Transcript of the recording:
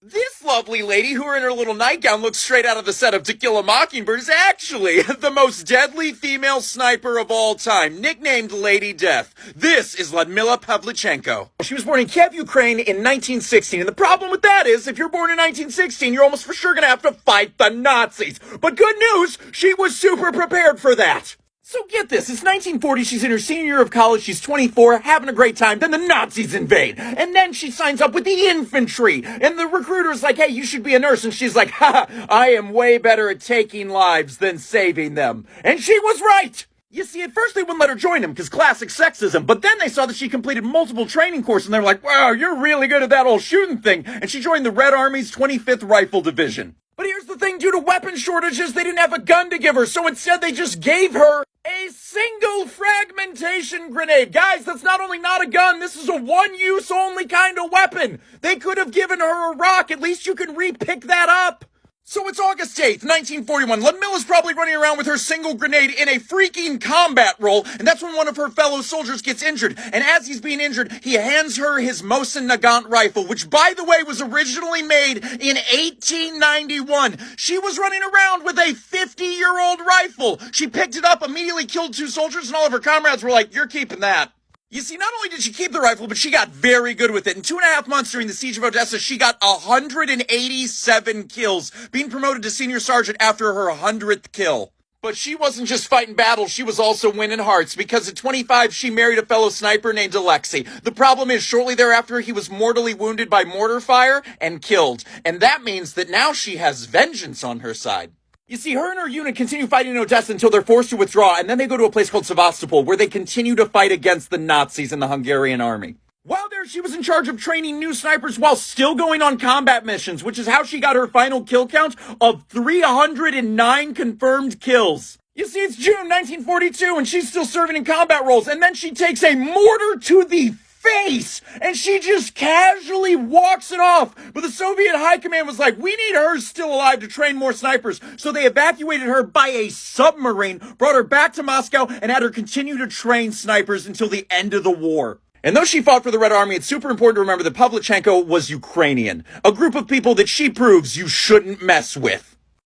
This lovely lady, who in her little nightgown looks straight out of the set of To Kill a Mockingbird, is actually the most deadly female sniper of all time, nicknamed Lady Death. This is Ludmila Pavlichenko. She was born in Kiev, Ukraine in 1916, and the problem with that is, if you're born in 1916, you're almost for sure gonna have to fight the Nazis. But good news, she was super prepared for that. So get this, it's 1940, she's in her senior year of college, she's 24, having a great time, then the Nazis invade, and then she signs up with the infantry, and the recruiter's like, hey, you should be a nurse, and she's like, I am way better at taking lives than saving them. And she was right! You see, at first they wouldn't let her join them, because classic sexism, but then they saw that she completed multiple training courses, and they were like, wow, you're really good at that old shooting thing, and she joined the Red Army's 25th Rifle Division. But here's the thing, due to weapon shortages, they didn't have a gun to give her, so instead they just gave her a single fragmentation grenade. Guys, that's not only not a gun, this is a one-use only kind of weapon. They could have given her a rock. At least you can re-pick that up. So it's August 8th, 1941. Ludmila's probably running around with her single grenade in a freaking combat role, and that's when one of her fellow soldiers gets injured. And as he's being injured, he hands her his Mosin Nagant rifle, which, by the way, was originally made in 1891. She was running around with a 50-year-old rifle. She picked it up, immediately killed two soldiers, and all of her comrades were like, you're keeping that. You see, not only did she keep the rifle, but she got very good with it. In 2.5 months during the siege of Odessa, she got 187 kills, being promoted to senior sergeant after her 100th kill. But she wasn't just fighting battles, she was also winning hearts, because at 25, she married a fellow sniper named Alexei. The problem is, shortly thereafter, he was mortally wounded by mortar fire and killed. And that means that now she has vengeance on her side. You see, her and her unit continue fighting in Odessa until they're forced to withdraw, and then they go to a place called Sevastopol, where they continue to fight against the Nazis and the Hungarian army. While there, she was in charge of training new snipers while still going on combat missions, which is how she got her final kill count of 309 confirmed kills. You see, it's June 1942, and she's still serving in combat roles, and then she takes a mortar to the face, and she just casually walks it off. But the Soviet high command was like, we need her still alive to train more snipers. So they evacuated her by a submarine, brought her back to Moscow, and had her continue to train snipers until the end of the war. And though she fought for the Red Army, it's super important to remember that Pavlichenko was Ukrainian, a group of people that she proves you shouldn't mess with.